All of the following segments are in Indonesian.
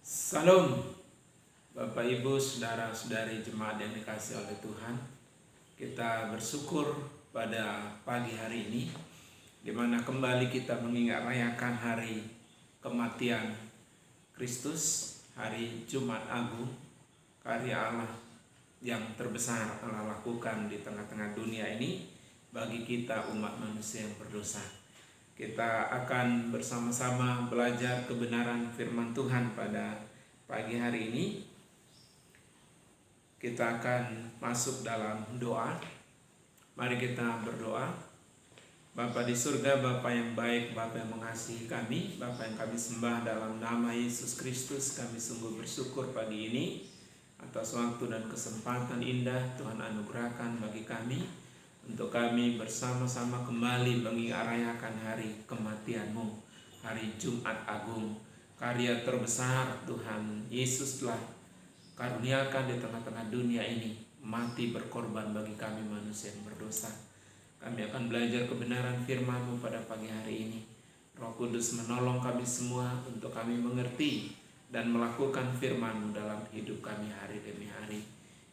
Salam Bapak Ibu, Saudara-saudari jemaat yang dikasihi oleh Tuhan. Kita bersyukur pada pagi hari ini di mana kembali kita mengingat rayakan hari kematian Kristus, hari Jumat Agung, karya Allah yang terbesar Allah lakukan di tengah-tengah dunia ini bagi kita umat manusia yang berdosa. Kita akan bersama-sama belajar kebenaran firman Tuhan pada pagi hari ini. Kita akan masuk dalam doa. Mari kita berdoa. Bapa di surga, Bapa yang baik, Bapa yang mengasihi kami, Bapa yang kami sembah dalam nama Yesus Kristus, kami sungguh bersyukur pagi ini atas waktu dan kesempatan indah Tuhan anugerahkan bagi kami untuk kami bersama-sama kembali mengingat-rayakan hari kematian-Mu, hari Jumat Agung, karya terbesar Tuhan Yesus telah karuniakan di tengah-tengah dunia ini, mati berkorban bagi kami manusia yang berdosa. Kami akan belajar kebenaran firman-Mu pada pagi hari ini. Roh Kudus menolong kami semua untuk kami mengerti dan melakukan firman-Mu dalam hidup kami hari demi hari.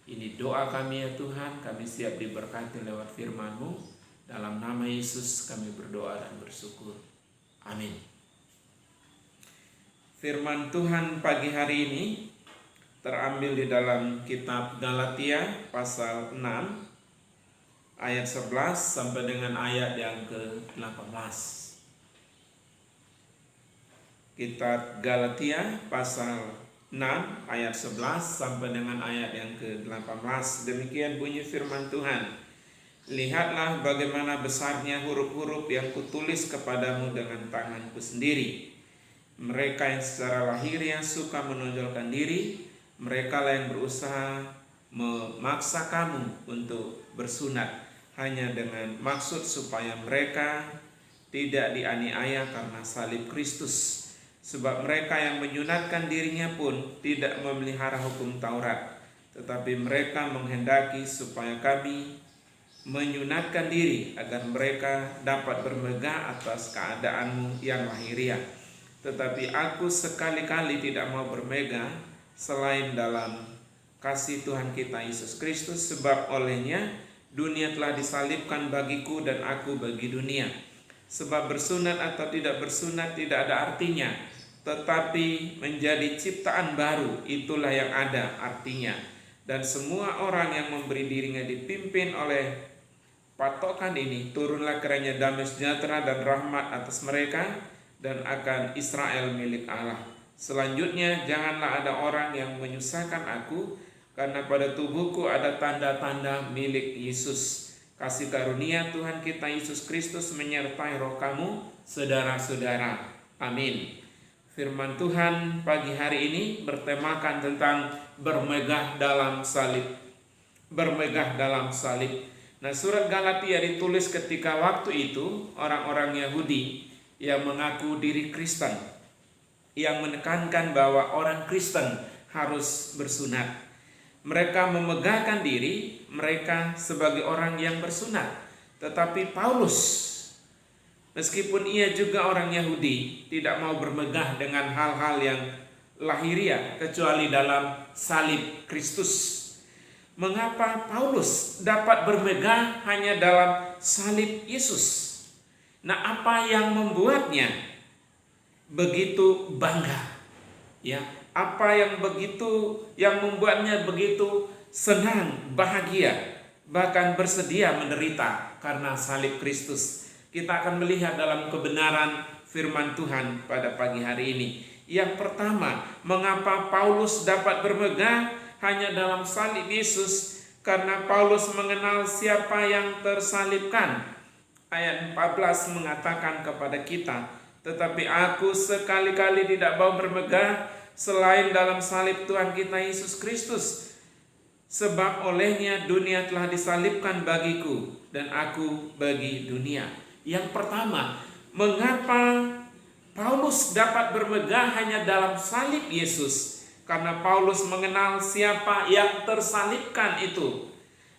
Ini doa kami ya Tuhan, kami siap diberkati lewat firman-Mu. Dalam nama Yesus kami berdoa dan bersyukur. Amin. Firman Tuhan pagi hari ini terambil di dalam kitab Galatia pasal 6 ayat 11 sampai dengan ayat yang ke-18. Kitab Galatia pasal 6 ayat 11 sampai dengan ayat yang ke-18. Demikian bunyi firman Tuhan. Lihatlah bagaimana besarnya huruf-huruf yang kutulis kepadamu dengan tanganku sendiri. Mereka yang secara lahiriah suka menonjolkan diri, mereka lah yang berusaha memaksa kamu untuk bersunat hanya dengan maksud supaya mereka tidak dianiaya karena salib Kristus. Sebab mereka yang menyunatkan dirinya pun tidak memelihara hukum Taurat, tetapi mereka menghendaki supaya kami menyunatkan diri agar mereka dapat bermegah atas keadaanmu yang lahiriah. Tetapi aku sekali-kali tidak mau bermegah selain dalam kasih Tuhan kita Yesus Kristus, sebab olehnya dunia telah disalibkan bagiku dan aku bagi dunia. Sebab bersunat atau tidak bersunat tidak ada artinya, tetapi menjadi ciptaan baru itulah yang ada artinya. Dan semua orang yang memberi dirinya dipimpin oleh patokan ini, turunlah kerajaan damai sejahtera dan rahmat atas mereka dan akan Israel milik Allah. Selanjutnya, janganlah ada orang yang menyusahkan aku, karena pada tubuhku ada tanda-tanda milik Yesus. Kasih karunia Tuhan kita Yesus Kristus menyertai roh kamu, saudara-saudara. Amin. Firman Tuhan pagi hari ini bertemakan tentang bermegah dalam salib. Bermegah dalam salib. Nah, surat Galatia ditulis ketika waktu itu orang-orang Yahudi yang mengaku diri Kristen, yang menekankan bahwa orang Kristen harus bersunat. Mereka memegahkan diri mereka sebagai orang yang bersunat. Tetapi Paulus, meskipun ia juga orang Yahudi, tidak mau bermegah dengan hal-hal yang lahiriah kecuali dalam salib Kristus. Mengapa Paulus dapat bermegah hanya dalam salib Yesus? Nah, apa yang membuatnya begitu bangga? Ya, apa yang membuatnya begitu senang, bahagia, bahkan bersedia menderita karena salib Kristus? Kita akan melihat dalam kebenaran firman Tuhan pada pagi hari ini. Yang pertama, mengapa Paulus dapat bermegah hanya dalam salib Yesus? Karena Paulus mengenal siapa yang tersalibkan. Ayat 14 mengatakan kepada kita, tetapi aku sekali-kali tidak mau bermegah selain dalam salib Tuhan kita Yesus Kristus. Sebab olehnya dunia telah disalibkan bagiku dan aku bagi dunia. Yang pertama, mengapa Paulus dapat bermegah hanya dalam salib Yesus? Karena Paulus mengenal siapa yang tersalibkan itu.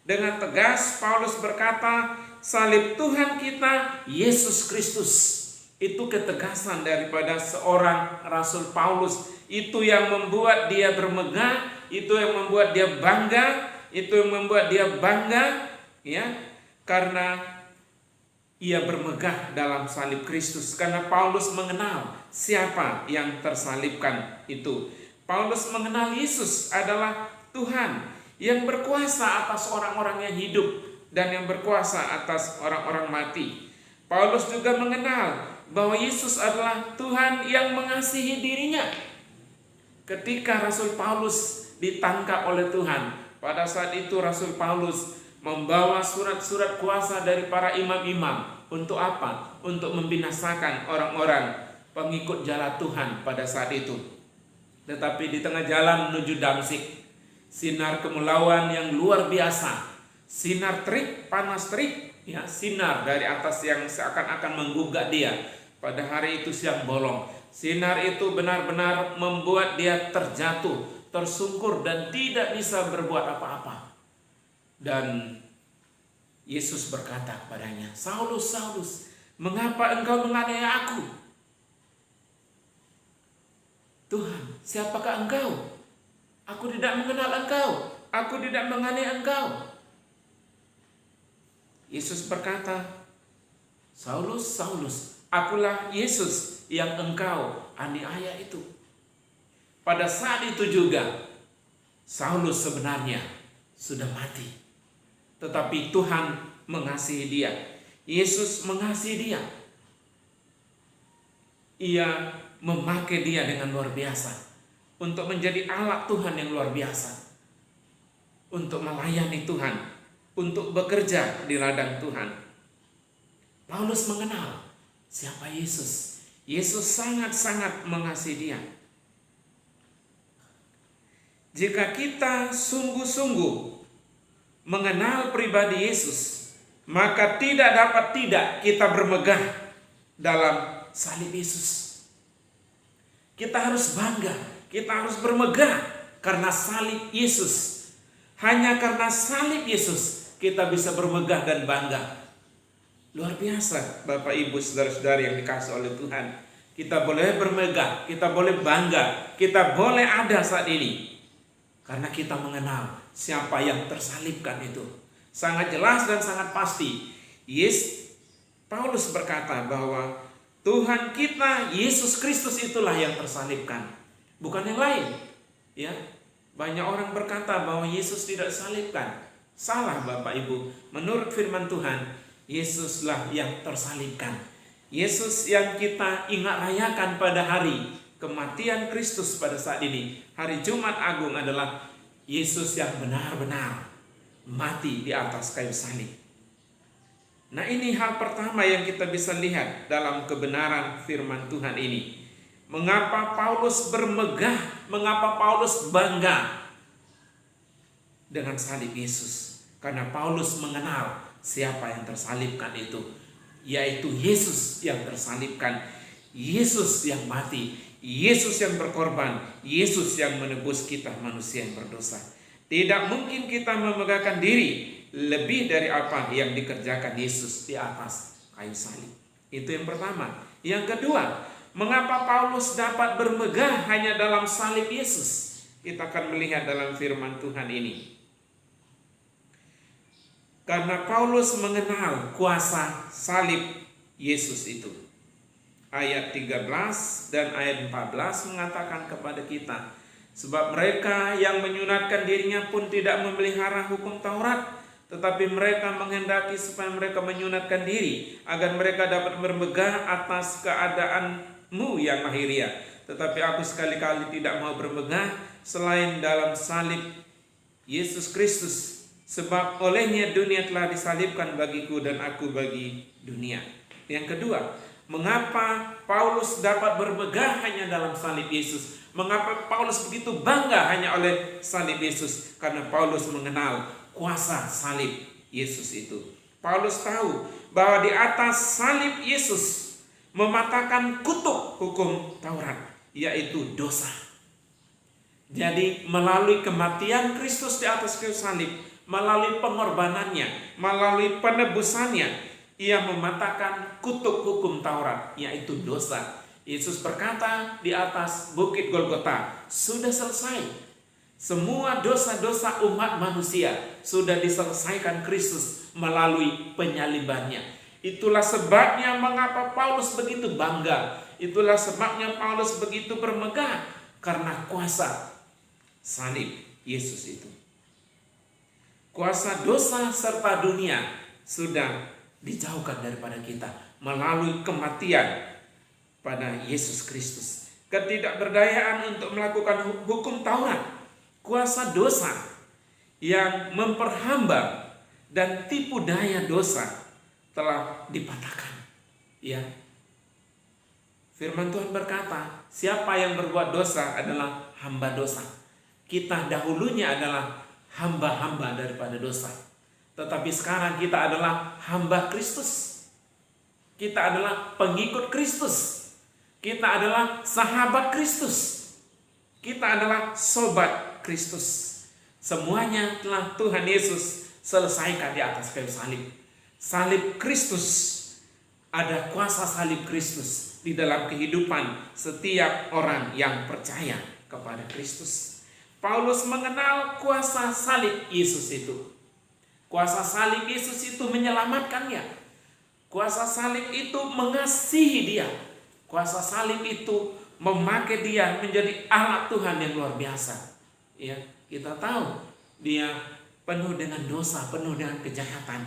Dengan tegas Paulus berkata, salib Tuhan kita Yesus Kristus. Itu ketegasan daripada seorang Rasul Paulus. Itu yang membuat dia bermegah, itu yang membuat dia bangga, ya, karena ia bermegah dalam salib Kristus. Karena Paulus mengenal siapa yang tersalibkan itu. Paulus mengenal Yesus adalah Tuhan yang berkuasa atas orang-orang yang hidup dan yang berkuasa atas orang-orang mati. Paulus juga mengenal bahwa Yesus adalah Tuhan yang mengasihi dirinya. Ketika Rasul Paulus ditangkap oleh Tuhan, pada saat itu Rasul Paulus membawa surat-surat kuasa dari para imam-imam. Untuk apa? Untuk membinasakan orang-orang pengikut jalan Tuhan pada saat itu. Tetapi di tengah jalan menuju Damsyik, sinar kemulauan yang luar biasa, sinar terik, panas terik, ya, sinar dari atas yang seakan-akan menggugah dia. Pada hari itu siang bolong, sinar itu benar-benar membuat dia terjatuh, tersungkur dan tidak bisa berbuat apa-apa. Dan Yesus berkata kepadanya, "Saulus, Saulus, mengapa engkau menganiaya aku?" "Tuhan, siapakah engkau? Aku tidak mengenal engkau. Aku tidak menganiaya engkau." Yesus berkata, "Saulus, Saulus, akulah Yesus yang engkau aniaya itu." Pada saat itu juga Saulus sebenarnya sudah mati. Tetapi Tuhan mengasihi dia. Yesus mengasihi dia. Ia memakai dia dengan luar biasa untuk menjadi alat Tuhan yang luar biasa, untuk melayani Tuhan, untuk bekerja di ladang Tuhan. Paulus mengenal siapa Yesus. Yesus sangat-sangat mengasihi dia. Jika kita sungguh-sungguh mengenal pribadi Yesus, maka tidak dapat tidak kita bermegah dalam salib Yesus. Kita harus bangga, kita harus bermegah karena salib Yesus. Hanya karena salib Yesus kita bisa bermegah dan bangga. Luar biasa Bapak Ibu saudara-saudari yang dikasihi oleh Tuhan. Kita boleh bermegah, kita boleh bangga, kita boleh ada saat ini karena kita mengenal siapa yang tersalibkan itu. Sangat jelas dan sangat pasti. Paulus berkata bahwa Tuhan kita Yesus Kristus itulah yang tersalibkan, bukan yang lain. Ya, banyak orang berkata bahwa Yesus tidak salibkan. Salah Bapak Ibu. Menurut firman Tuhan, Yesuslah yang tersalibkan. Yesus yang kita ingat rayakan pada hari kematian Kristus pada saat ini, hari Jumat Agung, adalah Yesus yang benar-benar mati di atas kayu salib. Nah, ini hal pertama yang kita bisa lihat dalam kebenaran firman Tuhan ini. Mengapa Paulus bermegah, mengapa Paulus bangga dengan salib Yesus? Karena Paulus mengenal siapa yang tersalibkan itu, yaitu Yesus yang tersalibkan, Yesus yang mati, Yesus yang berkorban, Yesus yang menebus kita manusia yang berdosa. Tidak mungkin kita memegahkan diri lebih dari apa yang dikerjakan Yesus di atas kayu salib. Itu yang pertama. Yang kedua, mengapa Paulus dapat bermegah hanya dalam salib Yesus? Kita akan melihat dalam firman Tuhan ini. Karena Paulus mengenal kuasa salib Yesus itu. Ayat 13 dan ayat 14 mengatakan kepada kita, sebab mereka yang menyunatkan dirinya pun tidak memelihara hukum Taurat, tetapi mereka menghendaki supaya mereka menyunatkan diri, agar mereka dapat bermegah atas keadaanmu yang lahiriah. Tetapi aku sekali-kali tidak mau bermegah selain dalam salib Yesus Kristus, sebab olehnya dunia telah disalibkan bagiku dan aku bagi dunia. Yang kedua, mengapa Paulus dapat bermegah hanya dalam salib Yesus? Mengapa Paulus begitu bangga hanya oleh salib Yesus? Karena Paulus mengenal kuasa salib Yesus itu. Paulus tahu bahwa di atas salib Yesus mematahkan kutuk hukum Taurat, yaitu dosa. Jadi melalui kematian Kristus di atas kayu salib, melalui pengorbanannya, melalui penebusannya, Ia mematahkan kutuk hukum Taurat, yaitu dosa. Yesus berkata di atas bukit Golgota, sudah selesai. Semua dosa-dosa umat manusia sudah diselesaikan Kristus melalui penyalibannya. Itulah sebabnya mengapa Paulus begitu bangga. Itulah sebabnya Paulus begitu bermegah, karena kuasa salib Yesus itu. Kuasa dosa serta dunia sudah dijauhkan daripada kita melalui kematian pada Yesus Kristus. Ketidakberdayaan untuk melakukan hukum Taurat, kuasa dosa yang memperhamba dan tipu daya dosa telah dipatahkan. Ya. Firman Tuhan berkata, siapa yang berbuat dosa adalah hamba dosa. Kita dahulunya adalah hamba-hamba daripada dosa. Tetapi sekarang kita adalah hamba Kristus. Kita adalah pengikut Kristus. Kita adalah sahabat Kristus. Kita adalah sobat Kristus. Semuanya telah Tuhan Yesus selesaikan di atas kayu salib. Salib Kristus. Ada kuasa salib Kristus di dalam kehidupan setiap orang yang percaya kepada Kristus. Paulus mengenal kuasa salib Yesus itu. Kuasa salib Yesus itu menyelamatkannya. Kuasa salib itu mengasihi dia. Kuasa salib itu memakai dia menjadi alat Tuhan yang luar biasa. Ya, kita tahu dia penuh dengan dosa, penuh dengan kejahatan.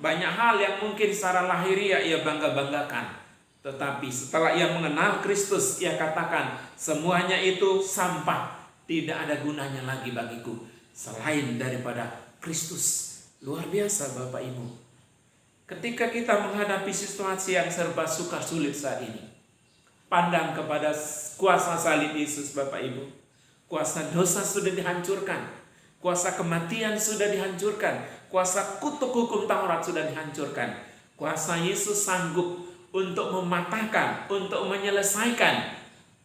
Banyak hal yang mungkin secara lahiriah ia bangga-banggakan. Tetapi setelah ia mengenal Kristus, ia katakan semuanya itu sampah. Tidak ada gunanya lagi bagiku selain daripada Kristus. Luar biasa Bapak Ibu. Ketika kita menghadapi situasi yang serba sukar sulit saat ini, pandang kepada kuasa salib Yesus Bapak Ibu. Kuasa dosa sudah dihancurkan. Kuasa kematian sudah dihancurkan. Kuasa kutuk hukum Taurat sudah dihancurkan. Kuasa Yesus sanggup untuk mematahkan, untuk menyelesaikan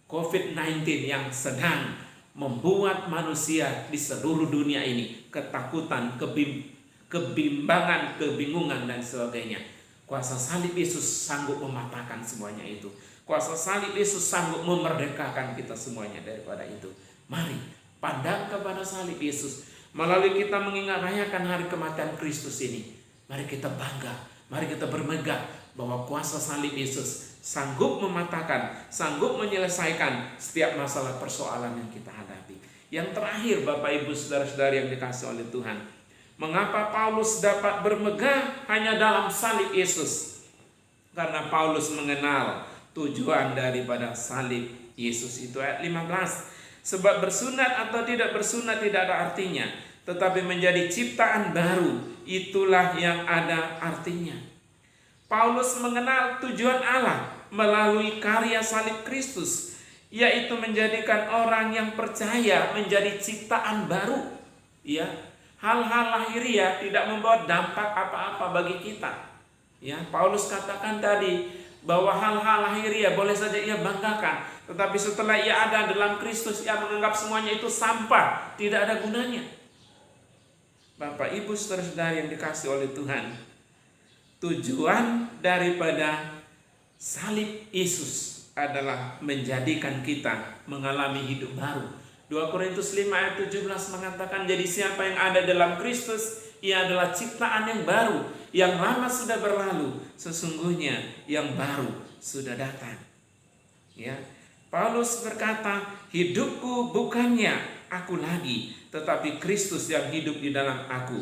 COVID-19 yang sedang membuat manusia di seluruh dunia ini ketakutan, kebimbangan, kebingungan dan sebagainya. Kuasa salib Yesus sanggup mematahkan semuanya itu. Kuasa salib Yesus sanggup memerdekakan kita semuanya daripada itu. Mari pandang kepada salib Yesus. Melalui kita mengingat rayakan hari kematian Kristus ini, mari kita bangga, mari kita bermegah bahwa kuasa salib Yesus sanggup mematahkan, sanggup menyelesaikan setiap masalah persoalan yang kita hadapi. Yang terakhir Bapak Ibu Saudara-saudari yang dikasihi oleh Tuhan, mengapa Paulus dapat bermegah hanya dalam salib Yesus? Karena Paulus mengenal tujuan daripada salib Yesus itu. Ayat 15, sebab bersunat atau tidak bersunat tidak ada artinya, tetapi menjadi ciptaan baru, itulah yang ada artinya. Paulus mengenal tujuan Allah melalui karya salib Kristus, yaitu menjadikan orang yang percaya menjadi ciptaan baru. Ya, hal-hal lahiriah tidak membawa dampak apa-apa bagi kita. Ya, Paulus katakan tadi bahwa hal-hal lahiriah boleh saja ia banggakan, tetapi setelah ia ada dalam Kristus, ia menganggap semuanya itu sampah, tidak ada gunanya. Bapak Ibu Saudara-saudari yang dikasihi oleh Tuhan, tujuan daripada salib Yesus adalah menjadikan kita mengalami hidup baru. 2 Korintus 5 ayat 17 mengatakan, jadi siapa yang ada dalam Kristus, ia adalah ciptaan yang baru. Yang lama sudah berlalu, sesungguhnya yang baru sudah datang. Ya, Paulus berkata, hidupku bukannya aku lagi, tetapi Kristus yang hidup di dalam aku.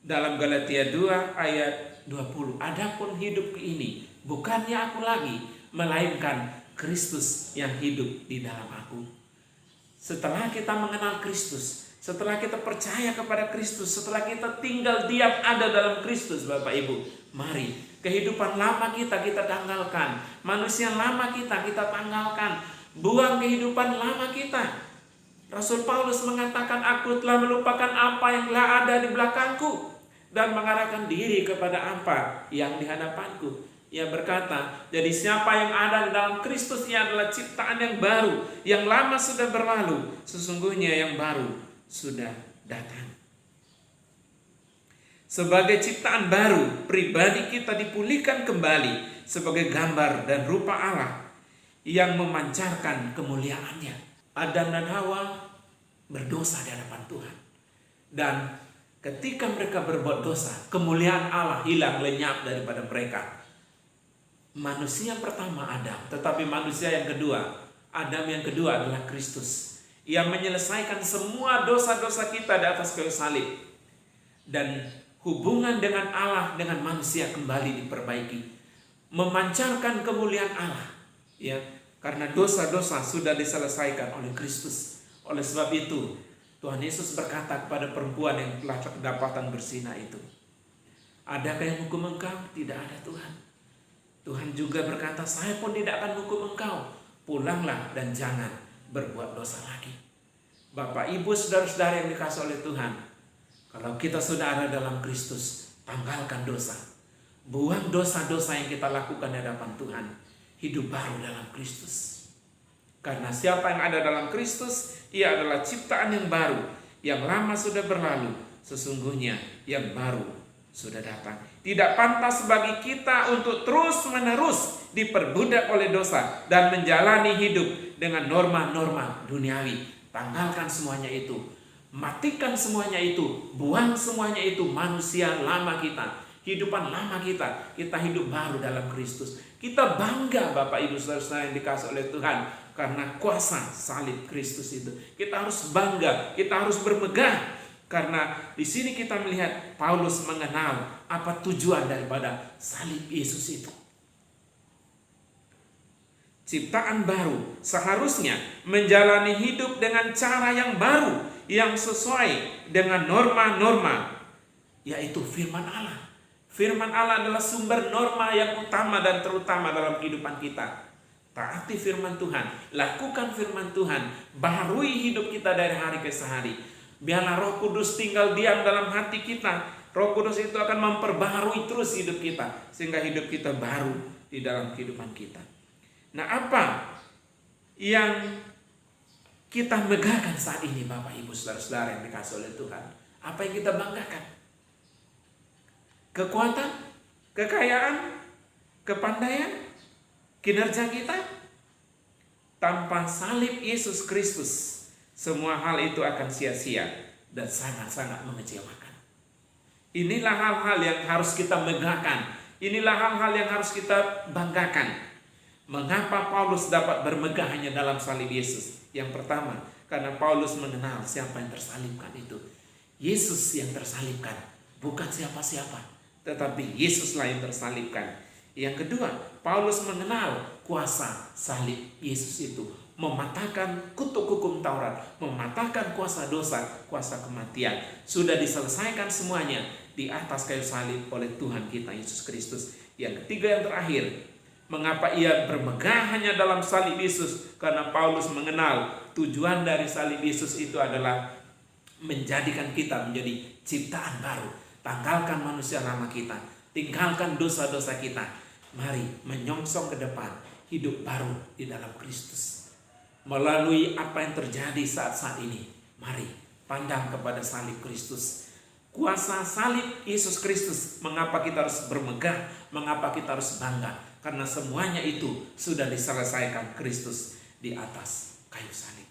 Dalam Galatia 2 ayat 20, adapun hidupku ini bukannya aku lagi, melainkan Kristus yang hidup di dalam aku. Setelah kita mengenal Kristus, setelah kita percaya kepada Kristus, setelah kita tinggal diam ada dalam Kristus, Bapak Ibu, mari kehidupan lama kita tanggalkan, manusia lama kita tanggalkan, buang kehidupan lama kita. Rasul Paulus mengatakan, aku telah melupakan apa yang telah ada di belakangku dan mengarahkan diri kepada apa yang di hadapanku. Ia berkata, jadi siapa yang ada di dalam Kristus, ia adalah ciptaan yang baru. Yang lama sudah berlalu, sesungguhnya yang baru sudah datang. Sebagai ciptaan baru, pribadi kita dipulihkan kembali sebagai gambar dan rupa Allah yang memancarkan kemuliaannya. Adam dan Hawa berdosa di hadapan Tuhan. Dan ketika mereka berbuat dosa, kemuliaan Allah hilang lenyap daripada mereka. Manusia pertama Adam, tetapi manusia yang kedua, Adam yang kedua adalah Kristus, yang menyelesaikan semua dosa-dosa kita di atas kayu salib. Dan hubungan dengan Allah dengan manusia kembali diperbaiki, memancarkan kemuliaan Allah, ya, karena dosa-dosa sudah diselesaikan oleh Kristus. Oleh sebab itu Tuhan Yesus berkata kepada perempuan yang telah kedapatan bersinah itu, adakah yang hukum engkau? Tidak ada, Tuhan. Tuhan juga berkata, saya pun tidak akan hukum engkau. Pulanglah dan jangan berbuat dosa lagi. Bapak, Ibu, saudara-saudara yang dikasihi oleh Tuhan, kalau kita sudah ada dalam Kristus, tanggalkan dosa. Buang dosa-dosa yang kita lakukan di hadapan Tuhan. Hidup baru dalam Kristus. Karena siapa yang ada dalam Kristus, ia adalah ciptaan yang baru. Yang lama sudah berlalu, sesungguhnya yang baru sudah datang. Tidak pantas bagi kita untuk terus-menerus diperbudak oleh dosa dan menjalani hidup dengan norma-norma duniawi. Tanggalkan semuanya itu. Matikan semuanya itu, buang semuanya itu, manusia lama kita, hidupan lama kita hidup baru dalam Kristus. Kita bangga Bapak Ibu Saudara yang dikasihi oleh Tuhan karena kuasa salib Kristus itu. Kita harus bangga, kita harus bermegah karena di sini kita melihat Paulus mengenal apa tujuan daripada salib Yesus itu. Ciptaan baru seharusnya menjalani hidup dengan cara yang baru, yang sesuai dengan norma-norma, yaitu firman Allah. Firman Allah adalah sumber norma yang utama dan terutama dalam kehidupan kita. Taati firman Tuhan, lakukan firman Tuhan, baharui hidup kita dari hari ke hari. Biarlah Roh Kudus tinggal diam dalam hati kita. Roh Kudus itu akan memperbaharui terus hidup kita, sehingga hidup kita baru di dalam kehidupan kita. Nah, apa yang kita megahkan saat ini Bapak Ibu Saudara-saudara yang dikasihi oleh Tuhan? Apa yang kita banggakan? Kekuatan, kekayaan, kepandaian, kinerja kita? Tanpa salib Yesus Kristus, semua hal itu akan sia-sia dan sangat-sangat mengecewakan. Inilah hal-hal yang harus kita megahkan. Inilah hal-hal yang harus kita banggakan. Mengapa Paulus dapat bermegah hanya dalam salib Yesus? Yang pertama, karena Paulus mengenal siapa yang tersalibkan itu. Yesus yang tersalibkan, bukan siapa-siapa, tetapi Yesuslah yang tersalibkan. Yang kedua, Paulus mengenal kuasa salib Yesus itu, mematahkan kutuk hukum Taurat, mematahkan kuasa dosa, kuasa kematian. Sudah diselesaikan semuanya di atas kayu salib oleh Tuhan kita Yesus Kristus. Yang ketiga, yang terakhir, mengapa ia bermegah hanya dalam salib Yesus? Karena Paulus mengenal tujuan dari salib Yesus itu adalah menjadikan kita menjadi ciptaan baru. Tanggalkan manusia lama kita, tinggalkan dosa-dosa kita. Mari menyongsong ke depan hidup baru di dalam Kristus. Melalui apa yang terjadi saat-saat ini, mari pandang kepada salib Kristus. Kuasa salib Yesus Kristus. Mengapa kita harus bermegah? Mengapa kita harus bangga? Karena semuanya itu sudah diselesaikan Kristus di atas kayu salib.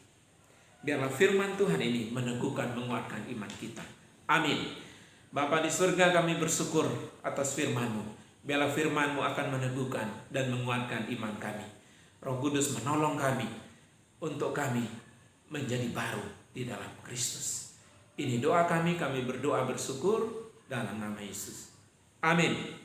Biarlah firman Tuhan ini meneguhkan, menguatkan iman kita. Amin. Bapa di surga, kami bersyukur atas firman-Mu. Biarlah firman-Mu akan meneguhkan dan menguatkan iman kami. Roh Kudus menolong kami untuk kami menjadi baru di dalam Kristus. Ini doa kami berdoa bersyukur dalam nama Yesus. Amin.